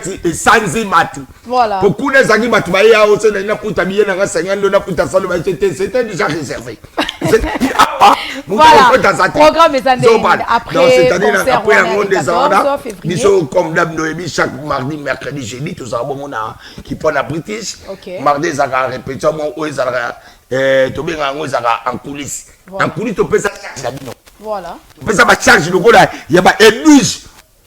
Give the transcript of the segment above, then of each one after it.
direct et sans imatu. Voilà. Beaucoup de gens qui m'ont travaillé à Ossé, n'a pas taillé dans la 50 de la putain salle, c'était déjà réservé. Voilà. Programme est année après après un monde des ordres. février. Ils sont comme d'hab Noémie chaque mardi, mercredi, jeudi, tout ça bon on a qui prend la British. Mardi ça va répéter mon où ça to bien en coulisses. En coulisses tu peux ça charge la voilà. Tu peux ça va charge le gars là, il y a pas éluge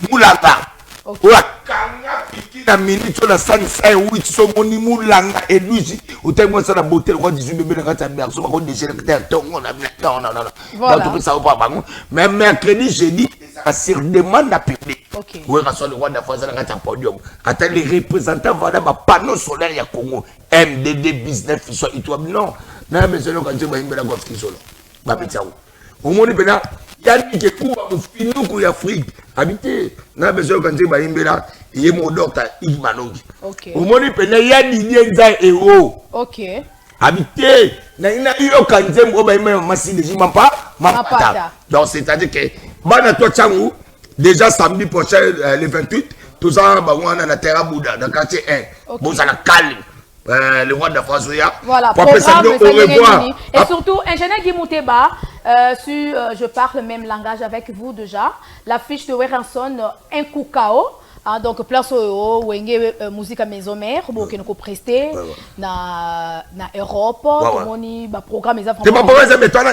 moulanga. Ola kanga piki na minute la sansa et oui so moni moulanga éluge. Au temps ça la beauté le roi 18 bébé dans ta mère, so ba ko déchirer on a non. Voilà. Tu peux ça pas bango. Mais mercredi jeudi ça sur demande à public. OK. Oui, le roi de France dans un podium. Attends les représentants voilà ma panneau solaire ya Congo. MDD business so itwa non. Na besoin quand tu vas imbela golf qui solo. Ba petao. Au monde pena yani ke kuba mfinuku ya Afrique. Habité. Na besoin quand tu vas imbela et mon docteur Yves Manongi. OK. Au monde pena yani nyenza héros. OK. Habité. Na ina yo kanze mo ba imela masine jima pas mapata. Donc c'est-à-dire que bana toi tsangu déjà samedi prochain le 28 tout ça bah on a la terre Bouddha dans quartier 1. Bon ça la calme. Le roi de France voilà, programme, et surtout ingénieur Guy Mouteba je parle le même langage avec vous déjà l'affiche de Weranson un coup KO. Donc place au wenge musique à maison mère pour que nous prester na Europe moni ba programme les c'est pas programme mais toi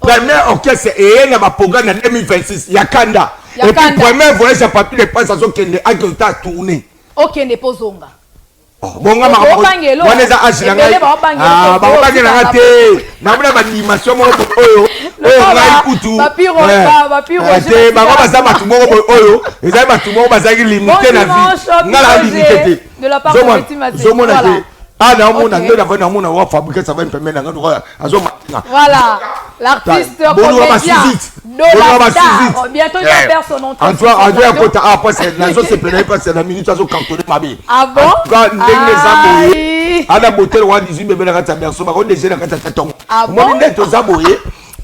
premier orchestre et na ba programme en 2026 Yakanda et puis premier voyage à papier les passes à ce que a tourner OK ne pozonga bonga makabongelo waneza ashira ngai bakobangela ngate nabula banimation moko oyo ngai kutu bapiro te bakobaza batu moko oyo ezali batu moko bazaki limité na vie ngala limité te de la part de Petit Maté voilà ah non mon anglais na mona wa fabriquer ça va me permettre ngado azo matinga voilà l'artiste comédien bientôt il va faire son nom Antoine Kota après c'est nazo se plaît pas c'est la minute azo cantonner mabe ah bon ndenge zaboye ana motel wa 18 bébé na kata berso ba ko déjà na kata tatongo mo ndi to zaboye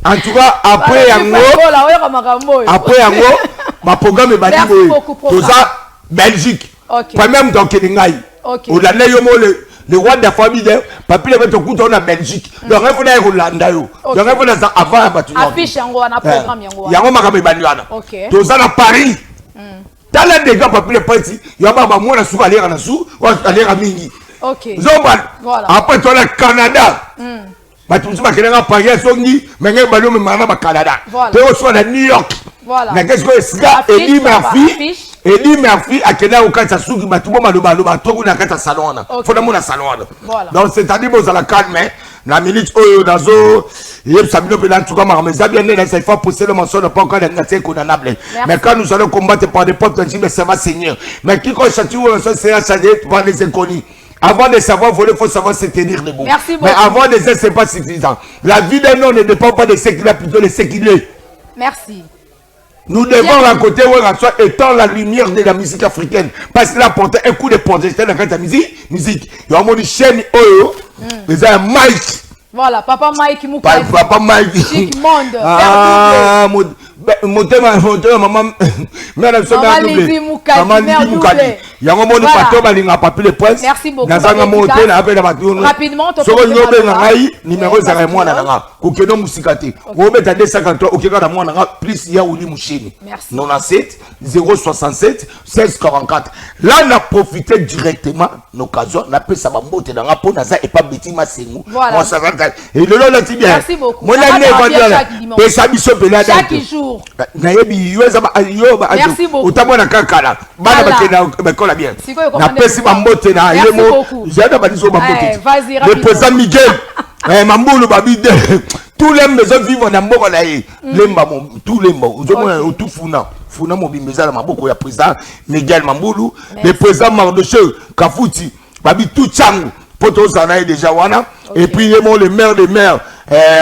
en tout cas après yango ma programme badi boye to za Belgique pas même donc ngai au la yo mo le roi de la famille papi le mettre coup en Belgique donc il faut aller Hollanda yo donc il faut ça avant batu affiche yango na programme yango makambe banyana to za na Paris dans les dégâts papi le parti yo ba moi na souka aller na sou ou aller à mingi zomba après toi le Canada batu ba kenanga Paris songi mais ngai balo me mana ba Canada to so na New York na qu'est-ce que ça Eddie Murphy a kena au kata suki batubo maloba toko na kata salon na fona mona salon na donc c'est-à-dire vous la calme la minute oyo dazo yeb sabino pe en tout cas mais bien né ça il faut pousser le mensonge pas encore d'être condamnable mais quand nous allons combattre par des portes mais ça va Seigneur mais qui quand châtie ou c'est à changer par les inconnus. Avant de savoir voler, il faut savoir se tenir debout. Mais avant de dire, ce n'est pas suffisant. La vie d'un homme ne dépend pas de ce qu'il a, plutôt de ce qu'il est. Merci. Nous devons raconter étant la lumière de la musique africaine. Parce qu'il a porté un coup de projecteur dans la musique. Il y a un chaîne Oyo. Mais un Mike. Voilà, Papa Mike Moukadi. Papa Mike. Chic Monde. Ah, maman. Maman Lizzy Moukadi. Il y a un moment où il a pas le prince. Merci beaucoup. Rapidement, numéro 0 moi na kokeno musikate. Vous mettez 253 okeka moi na plus ya uli mushini. 97 067 16 44. Là on a profité directement l'occasion na pesa ba mbote na nga pona ça et pas beti masengu. Moi ça va et le là ti bien. Merci beaucoup. Moi la ne pesa biso pela chaque jour. Na yebi yoza ba yoba utamona kakala. Bana bakena bakola bien. Na pesa ba mbote na yemo. Jada baniso ba mbote. Le président Miguel Mamboulou Babide, tous les maisons vivent en Ambo, tous les mots, tout Funa Mobimeza, Maboko, le président Miguel Mamboulou, le président Mardoche, Kafouti, Babi tout Tchang, Poto Zanaï de Jawana, et puis le maire des maires,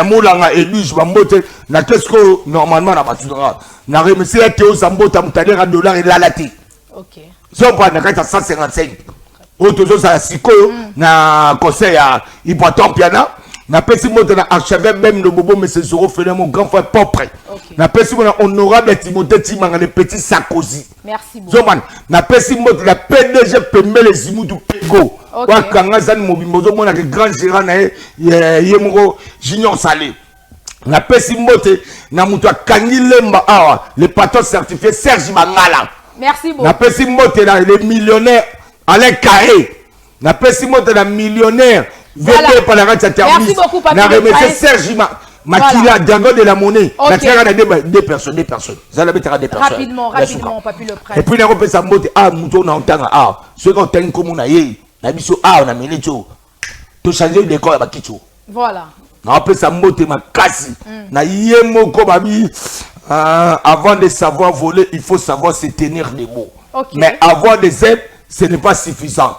Moulanga et Luge Bambote, na qu'est-ce que normalement na Batudra, na remercié Théo Zambota, Moutadé, $1 et Lalati. Ok. Si on prend la 155, autre chose à Siko, na conseil à Ipoton Piana. Napesi moto na archevêque même le bobo mais c'est Zoro Félix mon grand frère propre. Napesi mon honorable Timothée Timanga le petit Sarkozy. Merci beaucoup. Zoman napesi moto la PDG Pemele Zimudu Pego. Wa kanga zan mobimbozo mona que grand gérant na yemoko Junior Salé. Napesi moto na muto akangi lemba awa le patron certifié Serge Mangala. Merci beaucoup. Napesi moto na les millionnaires Alain Carré. Napesi moto na millionnaire. Voilà. Merci beaucoup, Papi. Na remercier Serge Makila, Django de la monnaie. Deux personnes. Rapidement, Papi le Prince. Et puis, on a fait mbote, mouton, on entend, ceux qui ont tenu comme on a eu, on a mis on a mis les choses. Tout changer le décor, on a quitté. Voilà. On a fait ça mbote, ma casse. Na yemo comme avant de savoir voler, il faut savoir se tenir les mots. Mais avoir des aides, ce n'est pas suffisant.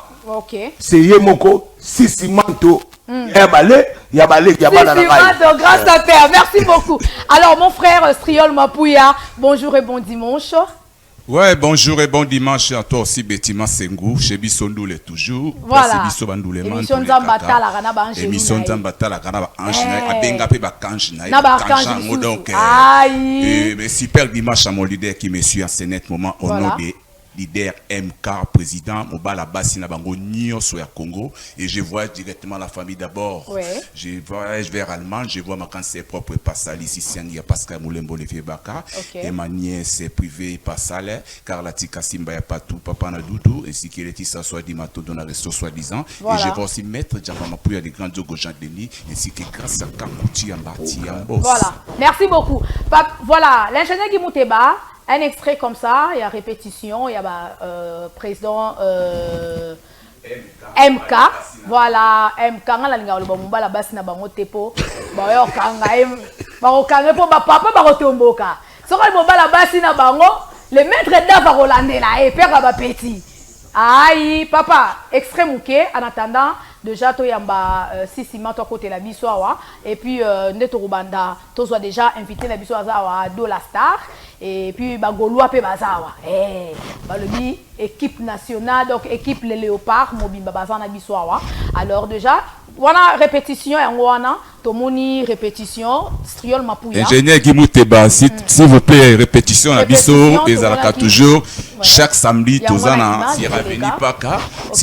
C'est Yemoko, Sissimanto, Yabale, Sissimanto, grâce à terre. Merci beaucoup. Alors, mon frère Striol Mapouya, bonjour et bon dimanche. Ouais, bonjour et bon dimanche à toi aussi, Bettima Sengou, chez Bissondoule toujours. Voilà. Émission Nzambata, la Ranaba Ange. Émission Nzambata, la Ranaba Ange. Abenga pe bakange na. Bakange donc. Mais super dimanche à mon leader qui me suit en ce net moment au nom de leader MK, président Mobala Bassi Nabango Nyos au Congo. Et je vois directement la famille d'abord. Je voyage vers Allemagne, je vois ma cancer propre Passali, Sissiangi, Pascal Moulembo Levier Baka. Et ma nièce privée Passale, Carlati Kassimba Patou, Papa Nadoudou, ainsi que Leti Sassoa Dimato Donaresto soi-disant. Et je vois aussi Maître Djamamapouya de Grand Diogo Jean Denis, ainsi que grâce à Kakouti Ambati Ambos. Voilà, merci beaucoup. Voilà, l'ingénieur Guimouteba. Un extrait comme ça, il y a répétition, il y a président MK, voilà, MK, la base na bango tepo, ba kanga po papa ba rotomboka. Soko la base na bango, le maître d'œuvre rolande là et père ba petit. Aïe, papa, extrait mouké en attendant déjà to yamba Sissima to côté la bisoawa et puis neto rubanda to soit déjà invité la bisoawa do la star. Et puis bagolua pe bazawa balobi équipe nationale donc équipe les léopards mobimba bazana biswawa. Alors déjà wana répétition et wana tomoni répétition Striol Mapouya ingénieur Guimouteba s'il vous plaît répétition la biso et zalaka toujours chaque samedi tozana si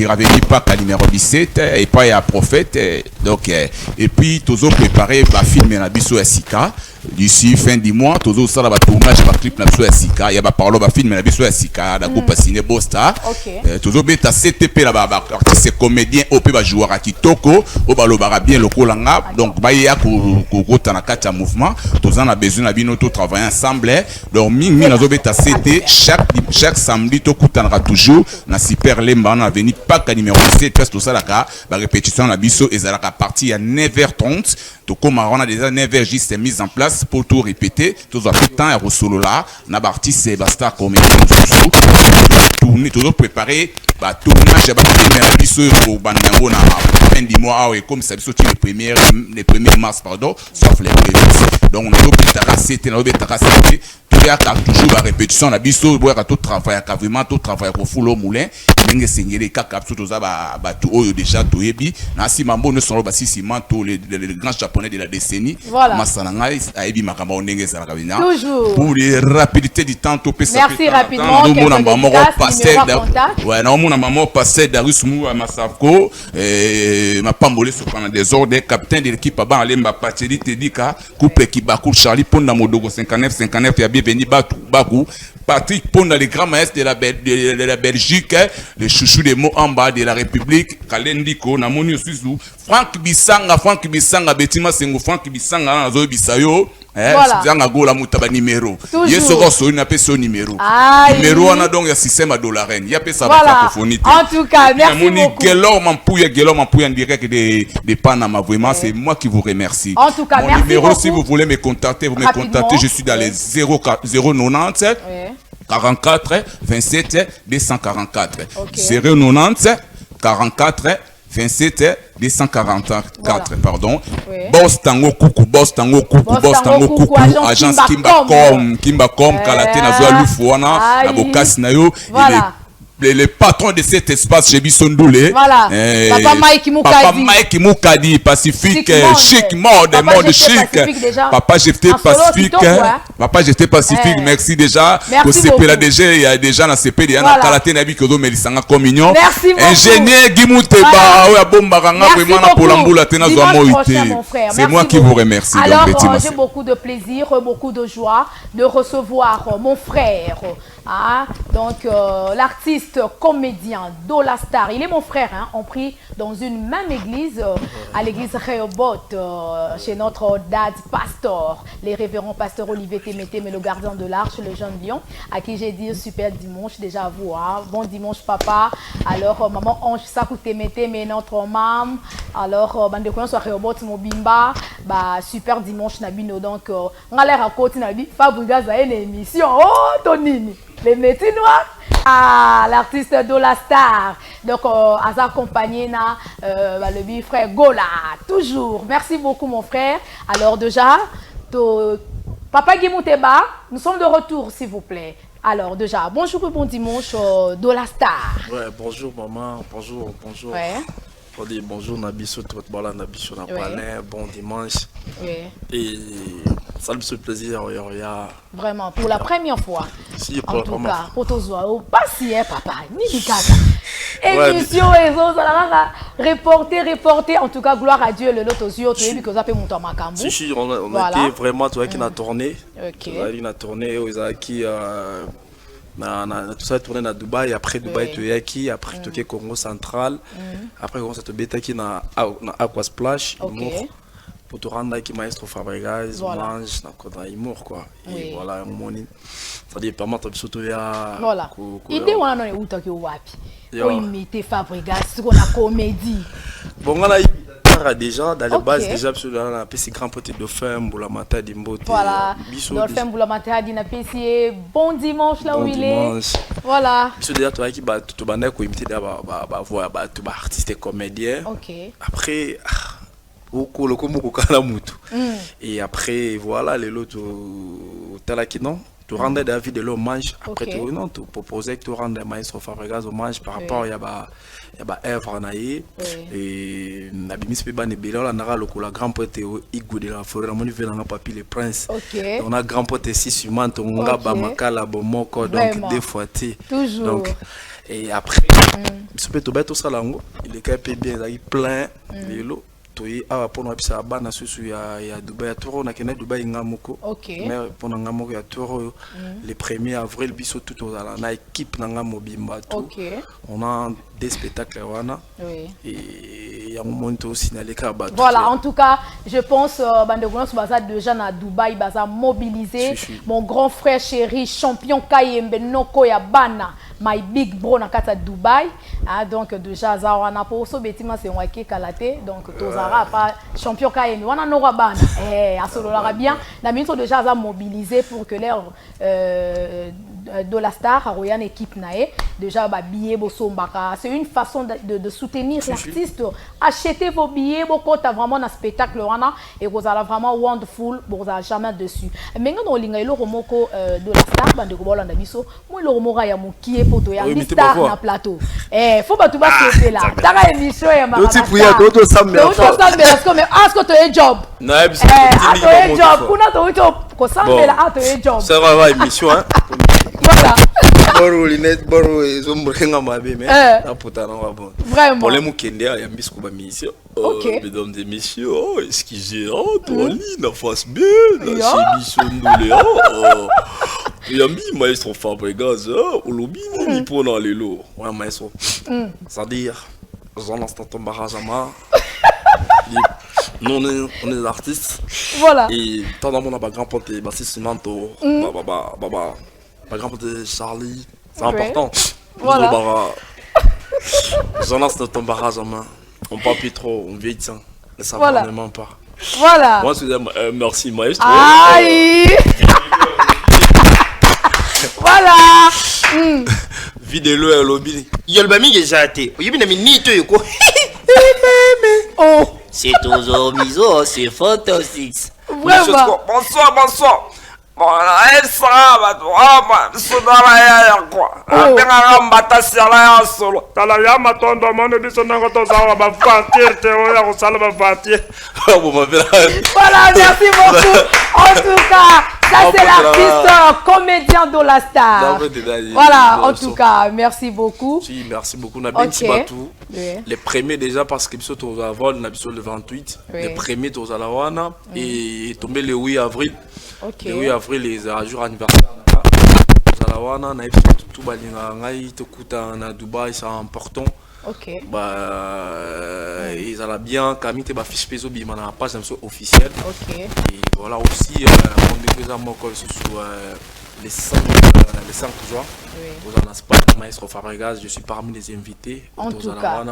raveni paka numéro 17 et pas ya prophète donc et puis tozo préparer ba film na biso ya sika d'ici fin du mois tozo sala ba tournage ba clip na biso ya sika ya ba parlo ba film na biso ya sika da groupe ciné Bosta tozo beta CTP la ba artiste comédien op ba joueur kitoko o ba lobara bien lokolanga donc ba ya ko kota na kati ya mouvement tozana besoin na bino to travailler ensemble donc mingi na zo beta CT chaque samedi to kutanaka toujours na super lemba na avenue paka numéro 17 parce que tout ça la ba répétition na biso ezalaka partie à 9h30 to comme on a déjà 9h juste mise en place pour tout répéter tout ça temps à Rosolo là na artiste basta comédien tourner toujours préparer ba tournage ba film biso au bandango na fin du mois et comme ça biso le 1er mars pardon sauf les prémices donc on a l'obétara c'était l'obétara c'était il y a toujours la répétition la biso boire tout travail à vraiment tout travail au full au moulin ndenge sengeli kaka tout ça ba tout oyo déjà toyebi na si mambo ne sont ba si manto les grands japonais de la décennie masananga ayebi makambo ndenge za kabina pour les rapidités du temps to pesa merci rapidement no mona maman passer ouais na mona maman passer Darius Mou à Masako ma pambolé sur pendant des ordres capitaine de l'équipe ba alemba pateli tedika couple qui bakou Charlie Ponda Modogo 59 ya venu Bakou, Patrick Ponda, le grand maître de la Belgique, le chouchou des mots en bas de la République, Kalendiko, Namoni Suzu, Franck Bissanga, Bettima Sengo, Franck Bissanga, Nazo Bissayo, Zanga Gola Moutaba numéro. Yeso il n'a pas son numéro. Numéro, on a donc un système à $. Il y a pas ça francophonie. En tout cas, merci beaucoup. Gelor Mampouya en direct de Panama. Vraiment, c'est moi qui vous remercie. En tout cas, mon numéro, si vous voulez me contacter, vous me contactez. Je suis dans les 090 44 27 244. 090 44 27 244 pardon. Boss Tango Coucou agence Kimbacom Kalate na zo Lufuana na Bokasi na yo le patron de cet espace chez Bissondoulé. Voilà. Papa Mike Moukadi, Pacifique, chic, mode chic. Papa, j'étais Pacifique. Papa, j'étais Pacifique. Merci déjà. Au CP là déjà, il y a déjà dans CP, il y a un Kalaté Nabi Kodo Melisanga Communion. Merci beaucoup. Ingénieur Guimouteba, c'est moi qui vous remercie. Alors, j'ai beaucoup de plaisir, beaucoup de joie de recevoir mon frère. Hein? Donc, l'artiste comédien Dola Star, il est mon frère. Hein? On prie dans une même église, à l'église Rehoboth, chez notre dad pasteur, les révérends pasteurs Olivier Témété, mais le gardien de l'arche, le jeune lion, à qui j'ai dit super dimanche déjà à vous. Hein? Bon dimanche, papa. Alors, maman Ange Sakou Témété, mais notre maman. Alors, bande de soit Rehoboth Mobimba, super dimanche Nabino. Donc, on a l'air à côté Nabi, Fabriga a une émission. Oh, Tonini! Les métiers noirs, l'artiste Dola Star. Donc, à s'accompagner le big frère Gola, toujours. Merci beaucoup, mon frère. Alors, déjà, Papa Guimouteba, nous sommes de retour, s'il vous plaît. Alors, déjà, bonjour et bon dimanche, Dola Star. Ouais, bonjour, maman. Bonjour. Ouais. Bonjour, Nabiso, Nabiso, bon dimanche. Oui. Et ça me fait plaisir. Vraiment, pour la première fois. Si, en tout cas, pour tous vous, pas si, papa, ni émission et reporter. En tout cas, gloire à Dieu, le lot aux yeux, tu as que ça peut monter en Macambo. Si, on a été vraiment, tu as qui n'a tourné. Ok. On a tourné, qui tout ça tourné à Dubaï, après Dubaï tu es qui, après tu es Congo central, après on s'est bêta qui na Aqua Splash, pour te rendre qui maestro Fabregas, mange na humour quoi. Et voilà mon ça dit pas mal surtout ya voilà. Idée on a non uta ki wapi. On imite Fabregas sur la comédie. Bon on a déjà dans les bases déjà sur la PC grand pote de femme pour la matin d'imbote. Voilà. Dans le femme pour la matin d'ina PC bon dimanche là où il est. Voilà. Bisous déjà toi qui ba tout bande ko imiter voix tout artiste comédien. OK. Après le comme kala mutu. Et après voilà les autres tala qui non tu rendais David de l'hommage après tu non tu proposais que tu rendais maestro Fabregas hommage par rapport il y a œuvre naïe et nabimis pe ban ebela la nara lokola grand poète Igo de la forêt moni vena na papi le prince on a grand poète ici sur to nga ba makala bomoko donc des fois toujours donc et après ce peut to beto salango il est capé bien il plein lelo toyi awa pona bisa bana susu ya Dubaï toro na kena Dubaï ngamoko mais pona ngamoko ya toro le 1er avril biso tout ozala na équipe na ngamobimba tout on a des spectacles wana et ya monto aussi na leka ba voilà en tout cas je pense bande de baza déjà na Dubaï baza mobilisé mon grand frère chéri champion Kayembe noko ya bana my big bro na kata Dubaï donc déjà za wana po so betima c'est moi qui kalaté donc tozara pas champion Kayembe wana no bana asolola bien na minute déjà za mobilisé pour que leur Dola Star a une équipe nae déjà ba billet bosombaka c'est une façon de soutenir l'artiste achetez vos billets beaucoup t'as vraiment un spectacle wana et vous allez vraiment wonderful vous allez jamais dessus mais quand on linga le romoko Dola Star bande ko bolanda biso moi le romoko ya mukie poto ya star na plateau faut pas tout battre là ta émission ya mama tu prier d'autres samedi parce que mais ask to a job na job kuna to job ko sambela to a job ça va émission hein voilà boro linette boro zo mrenga mabe mais na putana wa bon vraiment pour les mukende ya bisco ba mission mesdames et messieurs est-ce que j'ai Tony na face bien la mission ndole yambi maestro Fabregas olobi ni pona lelo wa maestro ça dire dans l'instant ton barragama nous on est des artistes voilà et tant dans mon grand pote bassiste Nanto par exemple Charlie, c'est important. Voilà. J'en lance ton barrage en main. On parle plus trop, on vieillit ça. Mais ça va vraiment pas. Voilà. Moi, merci maestro. Aïe. Voilà. Vidéo à lobby. Yolbami déjà été. Il y a une minute quoi. Oh. C'est toujours miso, c'est fantastique. Vraiment. Bonsoir. elle sera soudara quoi. Abenga mbata sala solo. Tala ya matondo mone biso nango tozawa ba fantir te oya ko sala ba fantir. Voilà, merci beaucoup. En tout cas, ça c'est l'artiste comédien de la star. Voilà, en tout cas, merci beaucoup. Si, merci beaucoup. Nabi Tibatou. Les premiers déjà parce que biso to avoir le 28, les premiers to zalawana et tombé le 8 avril. Le 8 avril les jours anniversaire. Zalawana na tout balinga ngai to kuta na Dubaï, c'est important. Ok. Bah, ils allaient bien, Camille te fiche peso bima na page officielle. Ok. Et voilà aussi, on découvre mon col sur les 5 juin. Vous en avez Maestro Fabregas, je suis parmi les invités. En tout cas,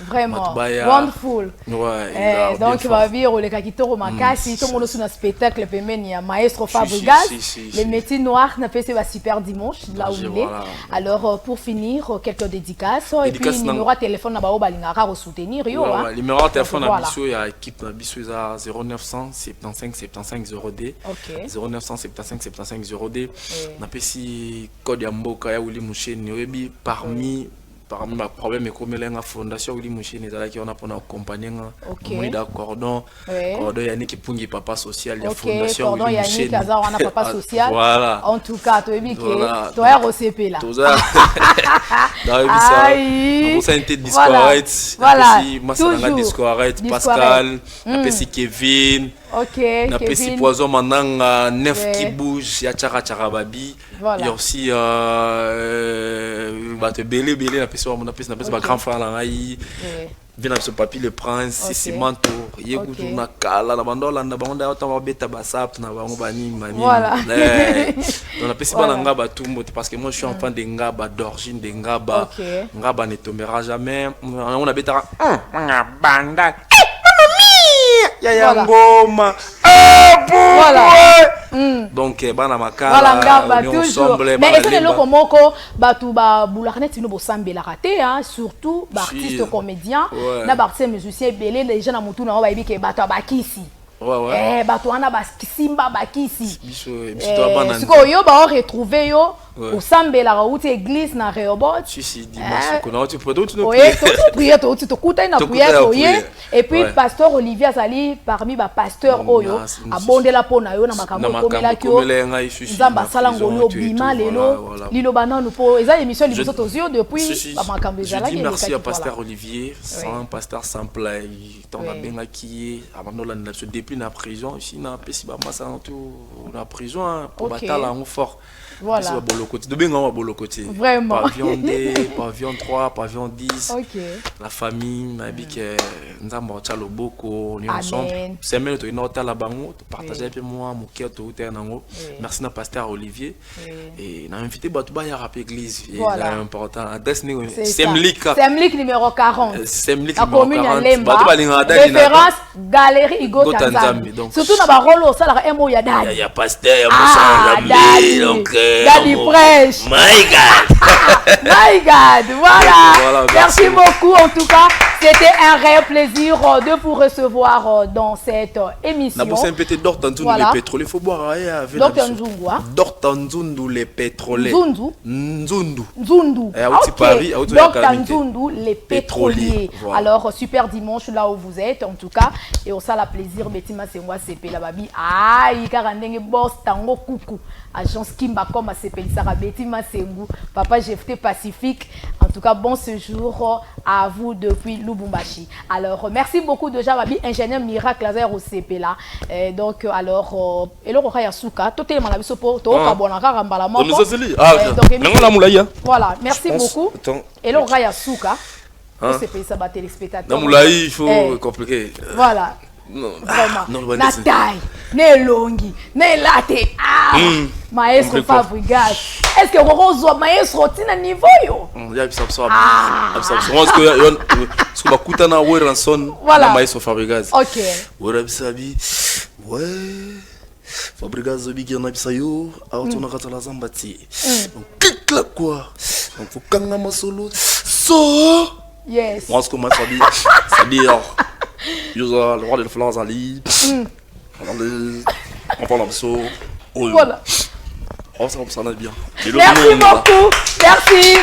vraiment, wonderful. Ouais, donc, il va dire, le Kakito Makasi, tout le monde sur un spectacle, il y a Maestro Fabregas. Les métiers noirs, on a fait ce super dimanche, là où il est. Alors, pour finir, quelques dédicaces. Et puis, numéro de téléphone, on va soutenir. Le numéro de téléphone, il y a l'équipe 0900 75 75 0D. 0975 75 0D. On a fait code Yamboka ya Uli Moucheni Webi parmi ma problème et comme la fondation Uli Moucheni qui on a pour accompagner Moïda Cordon Yannick Pungi papa social la fondation Cordon Yannick Kaza on a papa social. Voilà. En tout cas tu es que toi ROCP là. Pour ça une discourette. Voilà. Discourette Pascal, après Kevin. Ok, na pesi poison mananga 9 qui bouge ya chara chara babi. Il y a aussi bato belé na pesi ba grand frère la ngai vient avec ce papier le prince c'est manto yegutu na kala na bandola na bango da ta beta basap na bango bani mani on a pesi bananga batumbo parce que moi je suis enfant de ngaba d'origine de ngaba ngaba ne tombera jamais on a beta banda Voilà. Donc bana makala voilà toujours mais est-ce que le komoko batu ba boulakhnet no bosambe la raté hein surtout ba artiste comédien na ba artiste musicien belé les gens na mutu na ba ibike batu bakisi batu wana ba simba bakisi siko yo ba retrouver yo au sambela route église na Rehoboth si dimanche qu'on a tu peux tout prier tu kuta na prière et puis pasteur Olivier Azali parmi ba pasteur oyo abondela pona yo na makambo komela kyo nzamba sala ngolo bima lelo lilo bananu po eza émission liboso tozio depuis ba makambo ezala je dis merci à pasteur Olivier sans pasteur simple tant na benga qui abandola na depuis na prison ici na pesi ba masa tout na prison pour batala en fort. Voilà. Vraiment. Pavillon D, pavillon 3, pavillon 10. La famille, m'a dit que nous avons fait beaucoup, on est ensemble. C'est même que nous avons partagé avec moi, mon cœur, tout est en merci à pasteur Olivier. Et nous avons invité Batouba à la église. C'est important. Adresse Semlik. Semlik numéro 40. Semlik numéro 40. Référence Galerie Igo Tanzambi. Surtout dans le rôle au salaire, il y a Dadi. Il y a pasteur, donc. Daddy Fresh. My God. My God. Voilà. Merci beaucoup. En tout cas, c'était un réel plaisir de vous recevoir dans cette émission. Les pétroliers. Il faut boire. Dr Nzungwa. Dr Nzundu les pétroliers. Nzundu. Dr Nzundu les pétroliers. Alors, super dimanche là où vous êtes. En tout cas, et on s'a la plaisir. Betty Sengwa CP la babi. Aïe, karandenge boss tango coucou. Agence Kimba comme à CPL Sarabeti Masengu, Papa GFT Pacifique. En tout cas, bon séjour à vous depuis Lubumbashi. Alors, merci beaucoup déjà, Babi, ingénieur miracle laser au CP là. Donc, alors, et le Rokaya Souka, tout est malabiso pour tout, Kabonaka Rambalama. Voilà, merci beaucoup. Et le Rokaya Souka, au CP Sabat téléspectateur. Non, Moulaï, il faut compliquer. Voilà. Non, vraiment. Na taille, ne longi, ne latte. Maestro Fabregas. Est-ce que Rose maestro tina niveau yo? Ya bisabso. Parce que bakutana Weranson na maestro Fabregas. OK. Wera bisabi. Ouais. Fabregas zobi na bisayo, auto na katala zambati. Donc clic là quoi. Donc faut kanga masolo. So. Yes. Moi ce que moi sabi le roi de fleurs Ali. On parle de Voilà. Oh, ça va bien. Merci beaucoup.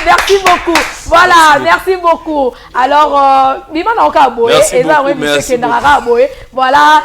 Merci beaucoup. Voilà, merci beaucoup. Alors, Bima n'a pas boé. Merci beaucoup. Voilà.